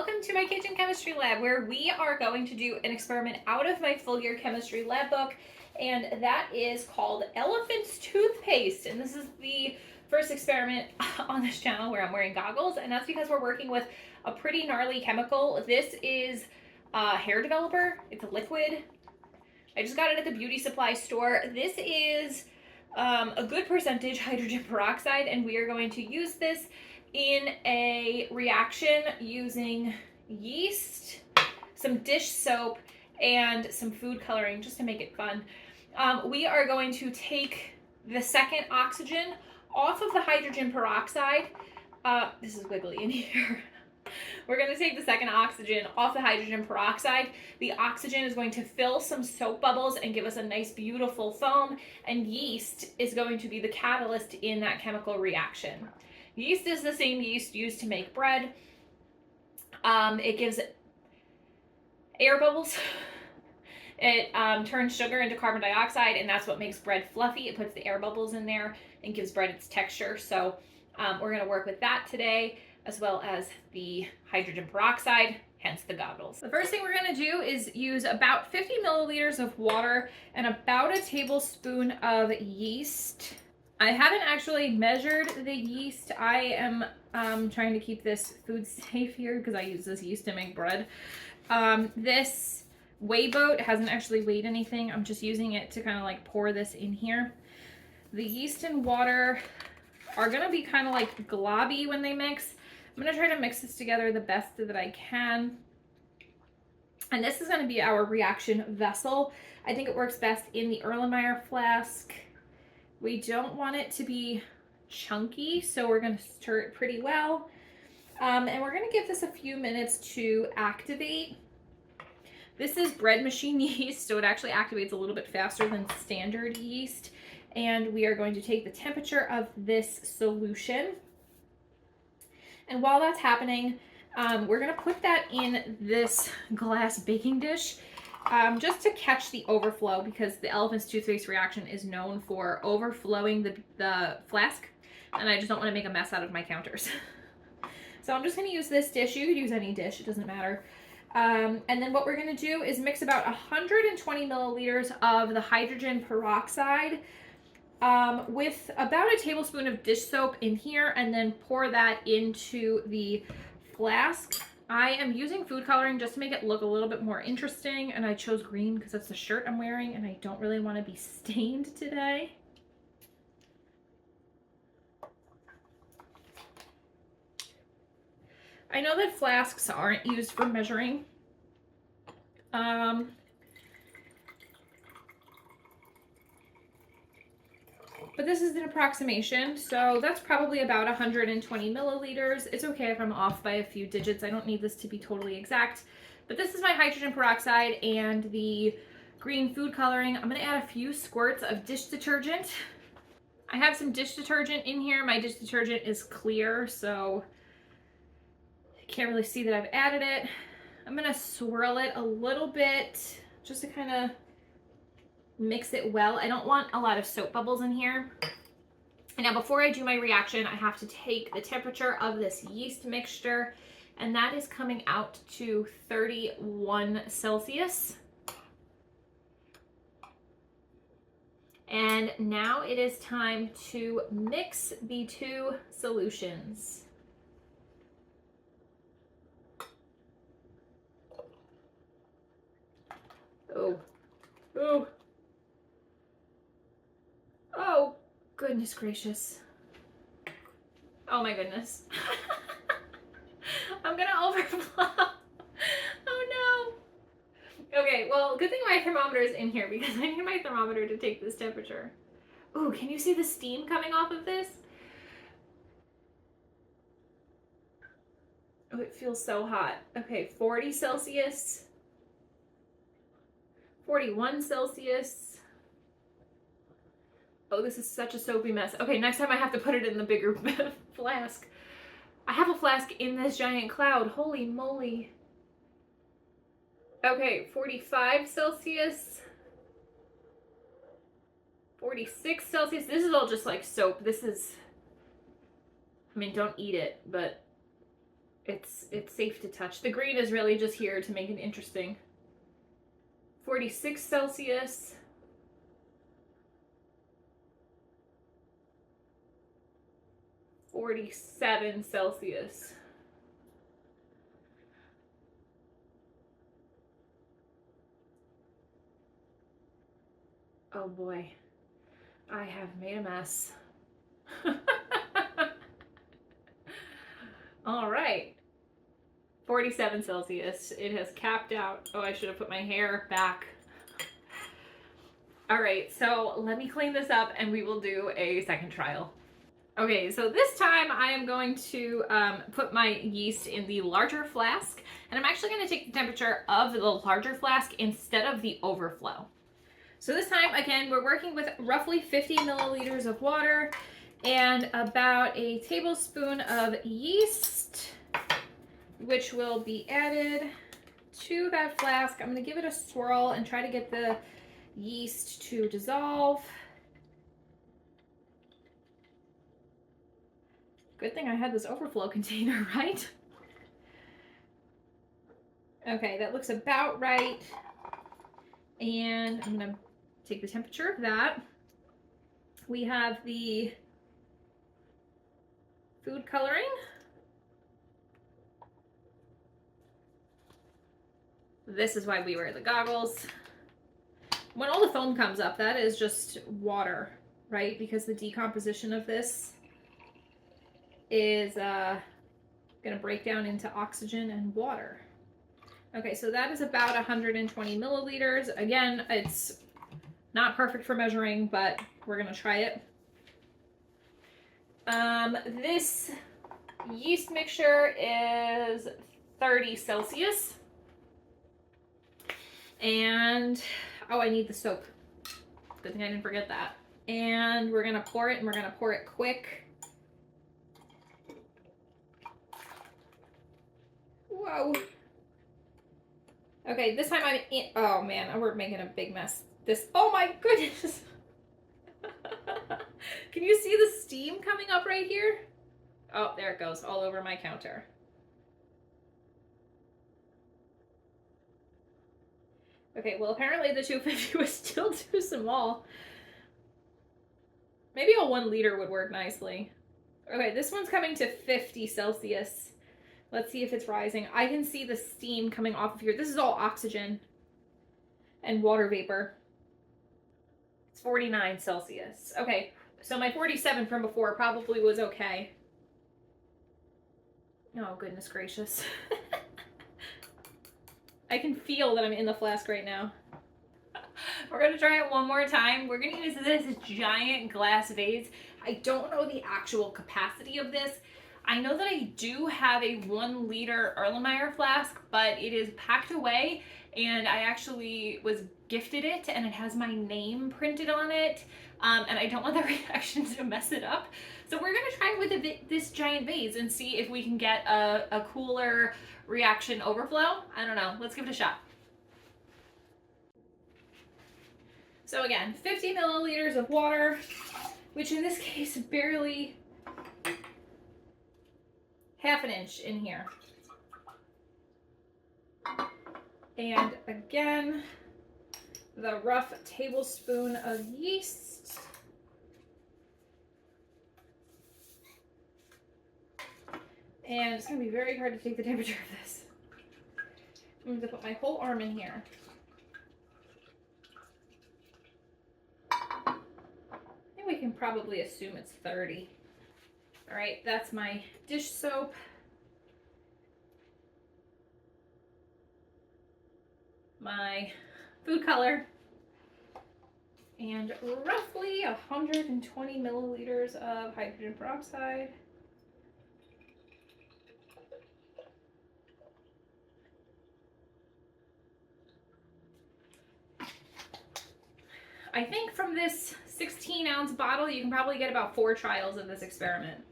welcome to my kitchen chemistry lab, where we are going to do an experiment out of my full year chemistry lab book, and that is called Elephant's Toothpaste. And this is the first experiment on this channel where I'm wearing goggles, and that's because we're working with a pretty gnarly chemical. This is a hair developer. It's a liquid. I just got it at the beauty supply store. This is a good percentage hydrogen peroxide, and we are going to use this in a reaction using yeast, some dish soap, and some food coloring just to make it fun. We are going to take the second oxygen off of the hydrogen peroxide. This is wiggly in here. We're going to take the second oxygen off the hydrogen peroxide. The oxygen is going to fill some soap bubbles and give us a nice beautiful foam, and yeast is going to be the catalyst in that chemical reaction. Yeast is the same yeast used to make bread. It gives air bubbles. It turns sugar into carbon dioxide, and that's what makes bread fluffy. It puts the air bubbles in there and gives bread its texture. So we're going to work with that today, as well as the hydrogen peroxide, hence the goggles. The first thing we're going to do is use about 50 milliliters of water and about a tablespoon of yeast. I haven't actually measured the yeast. I am trying to keep this food safe here because I use this yeast to make bread. This weigh boat hasn't actually weighed anything. I'm just using it to kind of like pour this in here. The yeast and water are going to be kind of like globby when they mix. I'm going to try to mix this together the best that I can. And this is going to be our reaction vessel. I think it works best in the Erlenmeyer flask. We don't want it to be chunky, so we're going to stir it pretty well. And we're going to give this a few minutes to activate. This is bread machine yeast, so it actually activates a little bit faster than standard yeast. And we are going to take the temperature of this solution. And while that's happening, we're going to put that in this glass baking dish. Just to catch the overflow, because the elephant's toothpaste reaction is known for overflowing the flask, and I just don't want to make a mess out of my counters. So I'm just going to use this dish. You could use any dish, it doesn't matter. And then what we're going to do is mix about 120 milliliters of the hydrogen peroxide with about a tablespoon of dish soap in here, and then pour that into the flask. I am using food coloring just to make it look a little bit more interesting, and I chose green because that's the shirt I'm wearing, and I don't really want to be stained today. I know that flasks aren't used for measuring. But this is an approximation, so that's probably about 120 milliliters. It's okay if I'm off by a few digits. I don't need this to be totally exact. But this is my hydrogen peroxide and the green food coloring. I'm going to add a few squirts of dish detergent. I have some dish detergent in here. My dish detergent is clear, so you can't really see that I've added it. I'm going to swirl it a little bit just to kind of mix it well. I don't want a lot of soap bubbles in here. And now before I do my reaction, I have to take the temperature of this yeast mixture, and that is coming out to 31 Celsius. And now it is time to mix the two solutions. Oh. Oh, goodness gracious. Oh my goodness. I'm gonna overflow. Oh no. Okay, well, good thing my thermometer is in here because I need my thermometer to take this temperature. Ooh, can you see the steam coming off of this? Oh, it feels so hot. Okay, 40 Celsius. 41 Celsius. Oh, this is such a soapy mess. Okay, next time I have to put it in the bigger flask. I have a flask in this giant cloud. Holy moly. Okay, 45 Celsius. 46 Celsius. This is all just like soap. This is, I mean, don't eat it, but it's safe to touch. The green is really just here to make it interesting. 46 Celsius. $47 Celsius. Oh boy, I have made a mess. All right, 47 Celsius. It has capped out. Oh, I should have put my hair back. All right, so let me clean this up and we will do a second trial. Okay, so this time I am going to put my yeast in the larger flask, and I'm actually going to take the temperature of the larger flask instead of the overflow. So this time, again, we're working with roughly 50 milliliters of water and about a tablespoon of yeast, which will be added to that flask. I'm going to give it a swirl and try to get the yeast to dissolve. Good thing I had this overflow container, right? Okay, that looks about right. And I'm gonna take the temperature of that. We have the food coloring. This is why we wear the goggles. When all the foam comes up, that is just water, right? Because the decomposition of this is going to break down into oxygen and water. Okay, so that is about 120 milliliters. Again, it's not perfect for measuring, but we're going to try it. This yeast mixture is 30 Celsius. And, oh, I need the soap. Good thing I didn't forget that. And we're going to pour it, and we're going to pour it quick. Whoa. Okay, this time I'm in. Oh man, we're making a big mess. Oh my goodness. Can you see the steam coming up right here? Oh, there it goes, all over my counter. Okay, well apparently the 250 was still too small. Maybe a 1 liter would work nicely. Okay, this one's coming to 50 Celsius. Let's see if it's rising. I can see the steam coming off of here. This is all oxygen and water vapor. It's 49 Celsius. Okay, so my 47 from before probably was okay. Oh, goodness gracious. I can feel that I'm in the flask right now. We're going to try it one more time. We're going to use this giant glass vase. I don't know the actual capacity of this. I know that I do have a 1 liter Erlenmeyer flask, but it is packed away, and I actually was gifted it, and it has my name printed on it, and I don't want the reaction to mess it up. So we're going to try it with this giant vase and see if we can get a cooler reaction overflow. I don't know. Let's give it a shot. So again, 50 milliliters of water, which in this case barely half an inch in here. And again, the rough tablespoon of yeast. And it's going to be very hard to take the temperature of this. I'm going to put my whole arm in here. I think we can probably assume it's 30. All right, that's my dish soap. My food color. And roughly 120 milliliters of hydrogen peroxide. I think from this 16-ounce bottle, you can probably get about 4 trials of this experiment.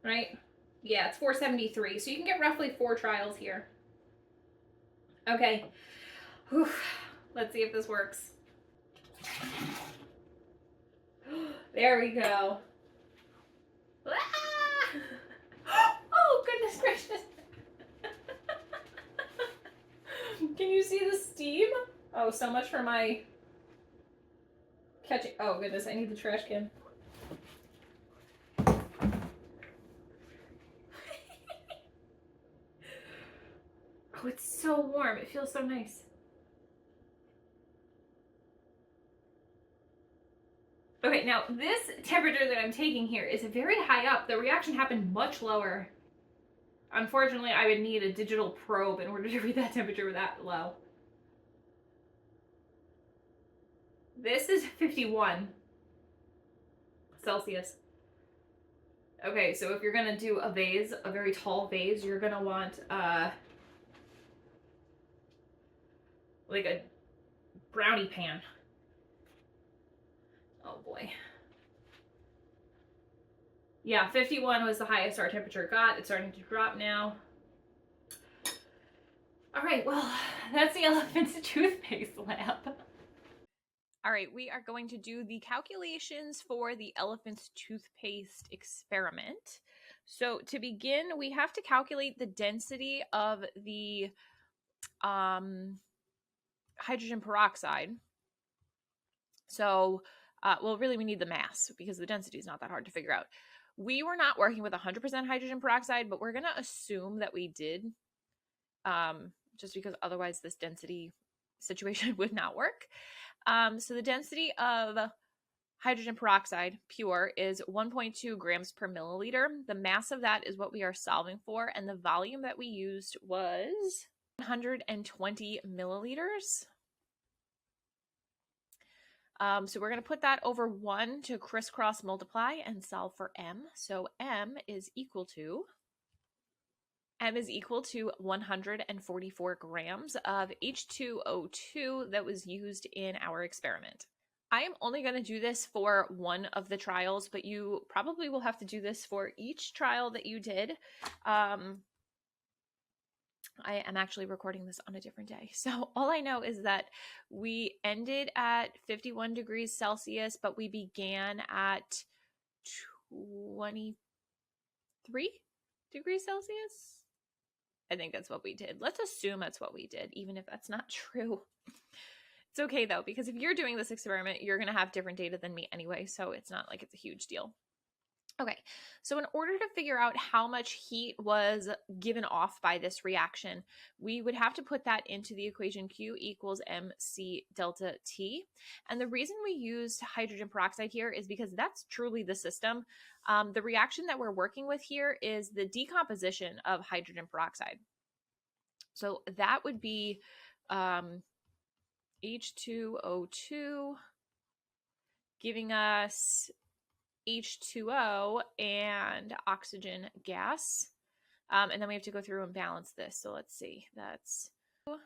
Right? Yeah, it's 473. So you can get roughly 4 trials here. Okay. Whew. Let's see if this works. There we go. Ah! Oh, goodness gracious. Can you see the steam? Oh, so much for my catching. Oh, goodness, I need the trash can. Oh, it's so warm. It feels so nice. Okay, now this temperature that I'm taking here is very high up. The reaction happened much lower. Unfortunately, I would need a digital probe in order to read that temperature that low. This is 51 Celsius. Okay, so if you're gonna do a vase, a very tall vase, you're gonna want like a brownie pan. Oh boy. Yeah, 51 was the highest our temperature got. It's starting to drop now. All right, well, that's the elephant's toothpaste lab. All right, we are going to do the calculations for the elephant's toothpaste experiment. So to begin, we have to calculate the density of the hydrogen peroxide. So, well, really we need the mass because the density is not that hard to figure out. We were not working with 100% hydrogen peroxide, but we're going to assume that we did, just because otherwise this density situation would not work. So the density of hydrogen peroxide, pure, is 1.2 grams per milliliter. The mass of that is what we are solving for, and the volume that we used was 120 milliliters. So we're going to put that over 1 to crisscross multiply and solve for m. So m is equal to 144 grams of H2O2 that was used in our experiment. I am only going to do this for one of the trials, but you probably will have to do this for each trial that you did. I am actually recording this on a different day. So all I know is that we ended at 51 degrees Celsius, but we began at 23 degrees Celsius. I think that's what we did. Let's assume that's what we did, even if that's not true. It's okay though, because if you're doing this experiment, you're going to have different data than me anyway, so it's not like it's a huge deal. Okay, so in order to figure out how much heat was given off by this reaction, we would have to put that into the equation Q equals mc delta T. And the reason we used hydrogen peroxide here is because that's truly the system. The reaction that we're working with here is the decomposition of hydrogen peroxide. So that would be H2O2 giving us H2O and oxygen gas. And then we have to go through and balance this. So let's see, that's 2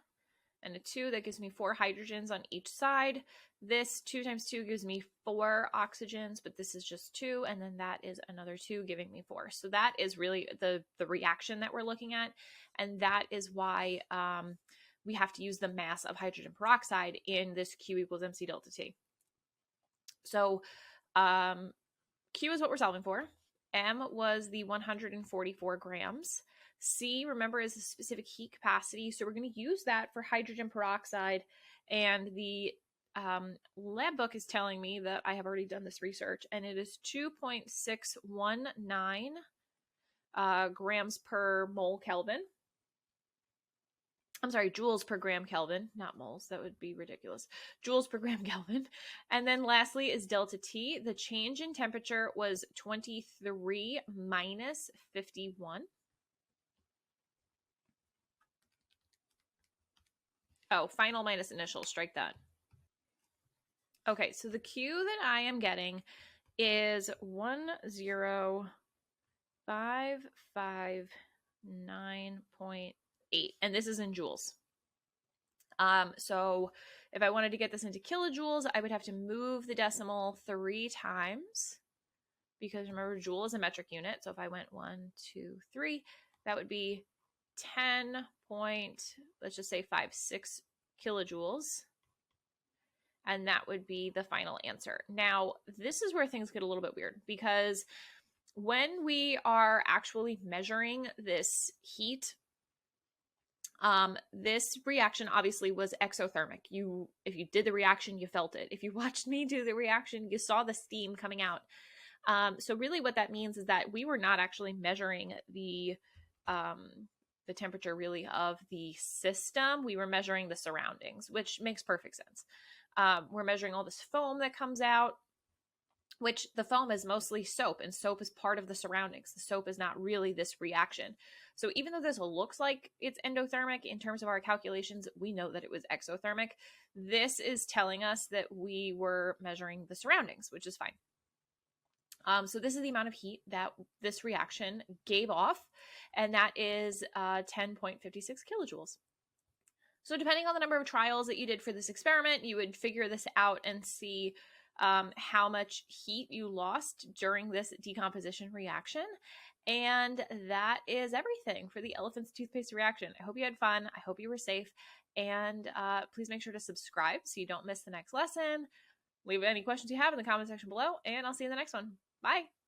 and a 2. That gives me 4 hydrogens on each side. This 2 times 2 gives me 4 oxygens, but this is just 2. And then that is another 2 giving me 4. So that is really the reaction that we're looking at. And that is why we have to use the mass of hydrogen peroxide in this Q equals mc delta T. So Q is what we're solving for. M was the 144 grams. C, remember, is the specific heat capacity. So we're going to use that for hydrogen peroxide. And the lab book is telling me that I have already done this research, and it is 2.619 grams per mole Kelvin. I'm sorry, joules per gram Kelvin, not moles. That would be ridiculous. Joules per gram Kelvin. And then lastly is delta T. The change in temperature was 23 minus 51. Oh, final minus initial. Strike that. Okay, so the Q that I am getting is 10559.8, and this is in joules. So if I wanted to get this into kilojoules, I would have to move the decimal 3 times, because remember, joule is a metric unit. So if I went 1, 2, 3, that would be 10 point, let's just say 56 kilojoules. And that would be the final answer. Now, this is where things get a little bit weird, because when we are actually measuring this heat, this reaction obviously was exothermic. If you did the reaction, you felt it. If you watched me do the reaction, you saw the steam coming out. So really what that means is that we were not actually measuring the temperature really of the system. We were measuring the surroundings, which makes perfect sense. We're measuring all this foam that comes out, which the foam is mostly soap, and soap is part of the surroundings. The soap is not really this reaction. So even though this looks like it's endothermic in terms of our calculations, we know that it was exothermic. This is telling us that we were measuring the surroundings, which is fine. So this is the amount of heat that this reaction gave off, and that is 10.56 kilojoules. So depending on the number of trials that you did for this experiment, you would figure this out and see how much heat you lost during this decomposition reaction. And that is everything for the elephant's toothpaste reaction. I hope you had fun. I hope you were safe. And please make sure to subscribe so you don't miss the next lesson. Leave any questions you have in the comment section below, and I'll see you in the next one. Bye.